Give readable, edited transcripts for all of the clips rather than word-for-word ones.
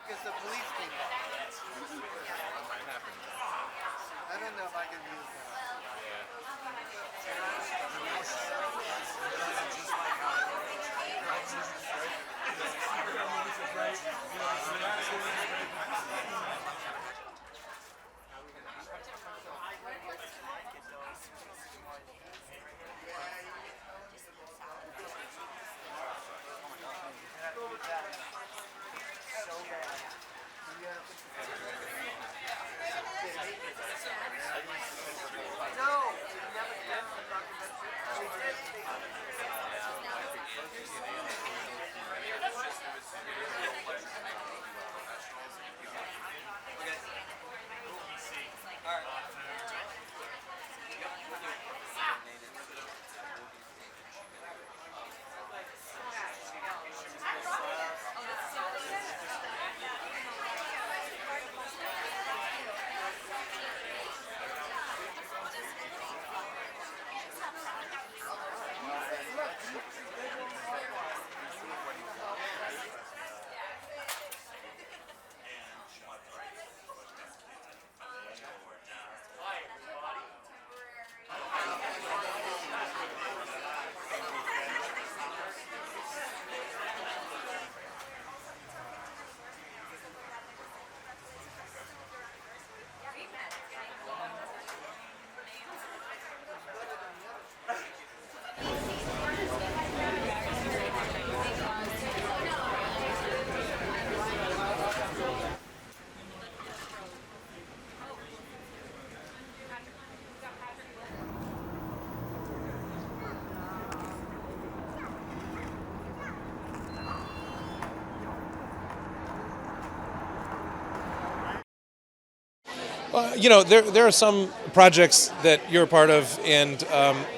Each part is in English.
Because the police came up. I don't know if I can use that. You know, there are some projects that you're a part of, and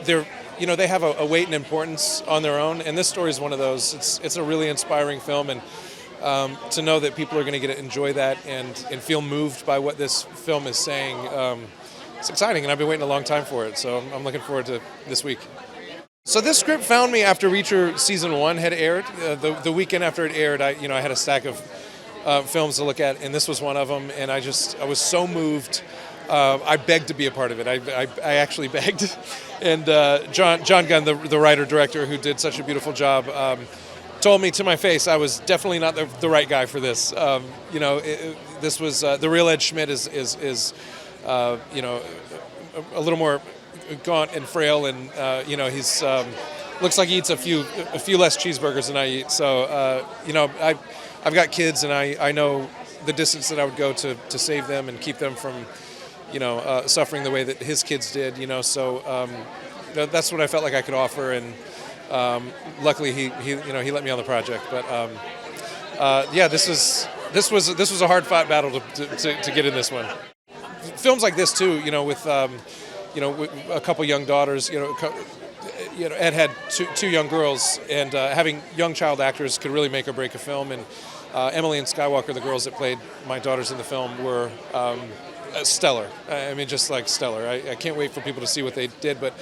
they have a weight and importance on their own. And this story is one of those. It's a really inspiring film, and to know that people are going to get to enjoy that and feel moved by what this film is saying, it's exciting. And I've been waiting a long time for it, so I'm looking forward to this week. So this script found me after Reacher season 1 had aired. The weekend after it aired, I had a stack of films to look at, and this was one of them, and I was so moved. I begged to be a part of it. I actually begged, and Jon Gunn, the writer-director who did such a beautiful job, told me to my face I was definitely not the right guy for this. This was the real Ed Schmitt is a little more gaunt and frail, and he's looks like he eats a few less cheeseburgers than I eat. So I've got kids, and I know the distance that I would go to save them and keep them from, suffering the way that his kids did. So that's what I felt like I could offer, and luckily he let me on the project. But this was a hard-fought battle to get in this one. Films like this too, with a couple young daughters, Ed had two young girls, and having young child actors could really make or break a film. And Emily and Skywalker, the girls that played my daughters in the film, were stellar. I mean, just like stellar. I can't wait for people to see what they did, but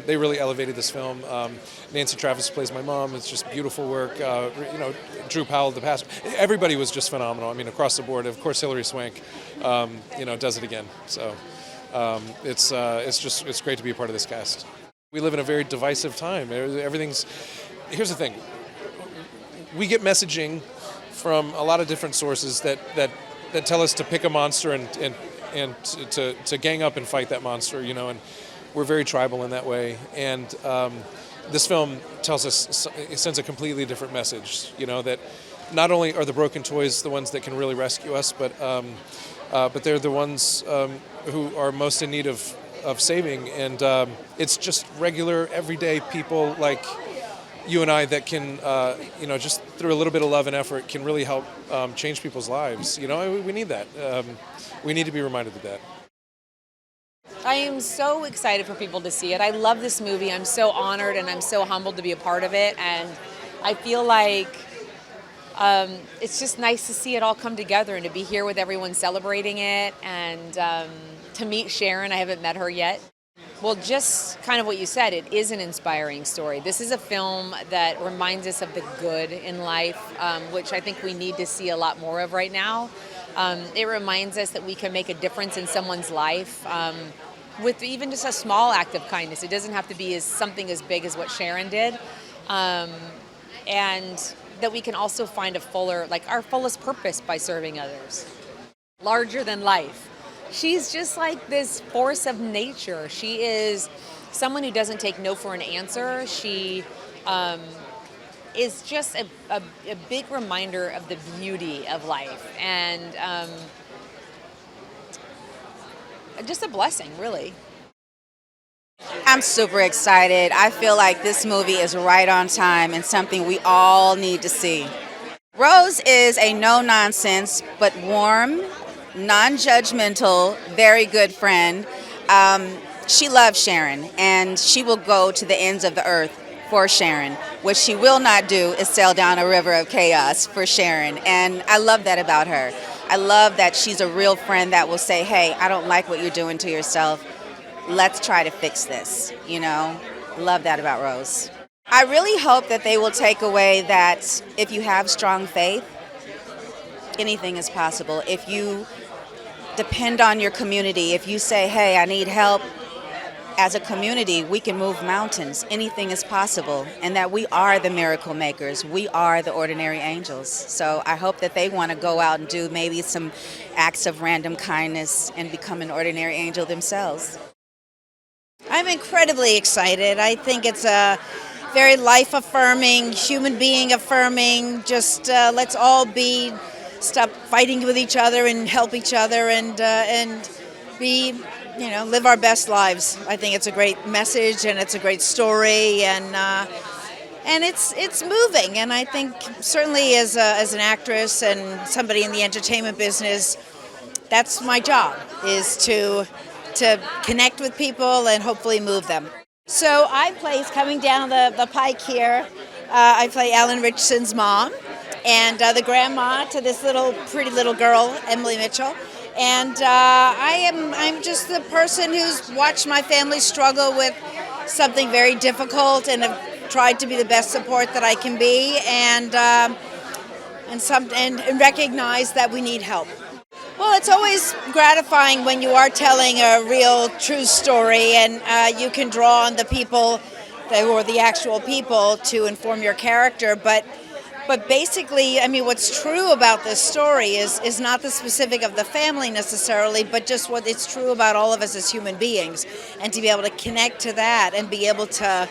they really elevated this film. Nancy Travis plays my mom. It's just beautiful work. Drew Powell, the pastor. Everybody was just phenomenal. I mean, across the board. Of course, Hilary Swank, does it again. So it's great to be a part of this cast. We live in a very divisive time. Here's the thing. We get messaging from a lot of different sources that tell us to pick a monster and to gang up and fight that monster, and we're very tribal in that way. And this film tells us, it sends a completely different message, that not only are the broken toys the ones that can really rescue us, but they're the ones who are most in need of saving. And it's just regular, everyday people like you and I that can, just through a little bit of love and effort, can really help change people's lives. We need that. We need to be reminded of that. I am so excited for people to see it. I love this movie. I'm so honored and I'm so humbled to be a part of it. And I feel like it's just nice to see it all come together and to be here with everyone celebrating it, and to meet Sharon. I haven't met her yet. Well, just kind of what you said, it is an inspiring story. This is a film that reminds us of the good in life, which I think we need to see a lot more of right now. It reminds us that we can make a difference in someone's life with even just a small act of kindness. It doesn't have to be something as big as what Sharon did. And that we can also find our fullest purpose by serving others. Larger than life. She's just like this force of nature. She is someone who doesn't take no for an answer. She is just a big reminder of the beauty of life, and just a blessing, really. I'm super excited. I feel like this movie is right on time and something we all need to see. Rose is a no-nonsense but warm, non-judgmental, very good friend. She loves Sharon, and she will go to the ends of the earth for Sharon. What she will not do is sail down a river of chaos for Sharon, and I love that about her. I love that she's a real friend that will say, hey, I don't like what you're doing to yourself. Let's try to fix this, Love that about Rose. I really hope that they will take away that if you have strong faith, anything is possible. If you depend on your community, if you say, hey, I need help, as a community, we can move mountains. Anything is possible, and that we are the miracle makers. We are the ordinary angels. So I hope that they want to go out and do maybe some acts of random kindness and become an ordinary angel themselves. I'm incredibly excited. I think it's a very life-affirming, human being affirming, just let's all stop fighting with each other and help each other and be, live our best lives. I think it's a great message and it's a great story, and it's moving. And I think certainly as an actress and somebody in the entertainment business, that's my job, is to connect with people and hopefully move them. So I play, coming down the pike here, I play Alan Ritchson's mom, and the grandma to this pretty little girl, Emily Mitchell. And I'm just the person who's watched my family struggle with something very difficult and have tried to be the best support that I can be, and recognize that we need help. Well, it's always gratifying when you are telling a real, true story, and you can draw on the people, or the actual people, to inform your character. But basically, what's true about this story is not the specific of the family necessarily, but just what it's true about all of us as human beings. And to be able to connect to that and be able to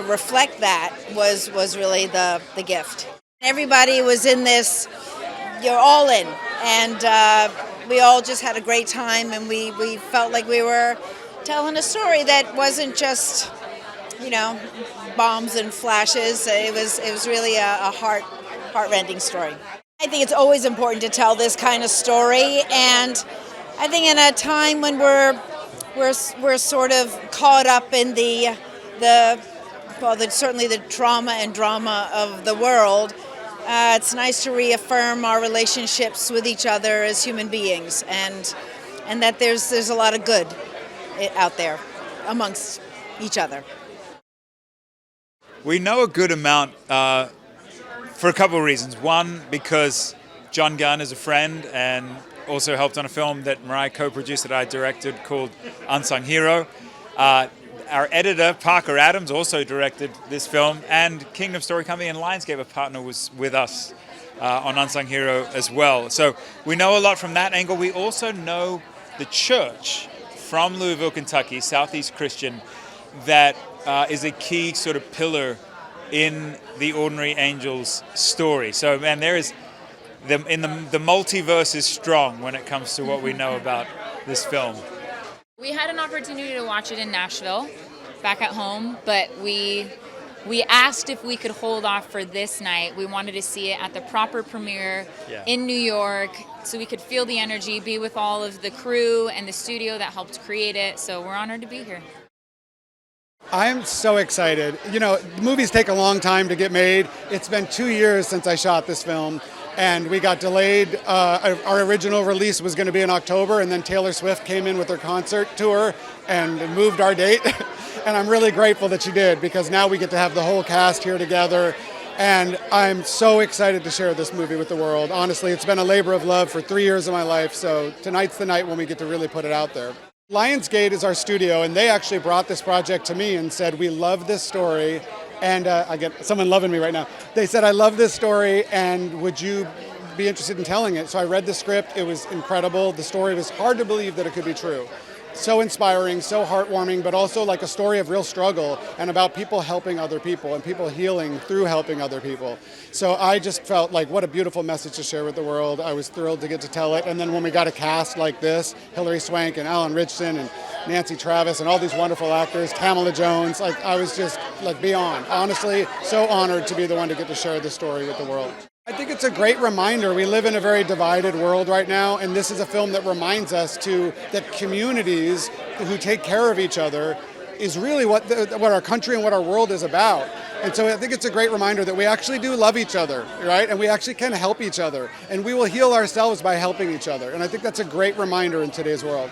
reflect that was really the gift. Everybody was in this, you're all in. And we all just had a great time, and we felt like we were telling a story that wasn't just, bombs and flashes. It was really a heart-rending story. I think it's always important to tell this kind of story, and I think in a time when we're sort of caught up in certainly the trauma and drama of the world. It's nice to reaffirm our relationships with each other as human beings, and that there's a lot of good out there amongst each other. We know a good amount for a couple of reasons. One, because Jon Gunn is a friend and also helped on a film that Mariah co-produced that I directed called Unsung Hero. Our editor, Parker Adams, also directed this film, and Kingdom Story Company and Lionsgate, a partner, was with us on Unsung Hero as well. So we know a lot from that angle. We also know the church from Louisville, Kentucky, Southeast Christian, that is a key sort of pillar in the Ordinary Angels story. So, man, there is the multiverse is strong when it comes to what we know about this film. We had an opportunity to watch it in Nashville, back at home, but we asked if we could hold off for this night. We wanted to see it at the proper premiere in New York so we could feel the energy, be with all of the crew and the studio that helped create it. So we're honored to be here. I'm so excited. You know, movies take a long time to get made. It's been 2 years since I shot this film, and we got delayed. Our original release was going to be in October, and then Taylor Swift came in with her concert tour and moved our date. And I'm really grateful that she did, because now we get to have the whole cast here together. And I'm so excited to share this movie with the world. Honestly, it's been a labor of love for 3 years of my life, so tonight's the night when we get to really put it out there. Lionsgate is our studio, and they actually brought this project to me and said, we love this story. And I get someone loving me right now. They said, I love this story, and would you be interested in telling it? So I read the script. It was incredible. The story was hard to believe that it could be true. So inspiring, so heartwarming, but also like a story of real struggle and about people helping other people and people healing through helping other people. So I just felt like what a beautiful message to share with the world. I was thrilled to get to tell it. And then when we got a cast like this, Hilary Swank and Alan Ritchson and Nancy Travis and all these wonderful actors, Tamala Jones, like I was just like beyond. Honestly, so honored to be the one to get to share this story with the world. I think it's a great reminder. We live in a very divided world right now, and this is a film that reminds us that communities who take care of each other is really what our country and what our world is about. And so I think it's a great reminder that we actually do love each other, right? And we actually can help each other. And we will heal ourselves by helping each other. And I think that's a great reminder in today's world.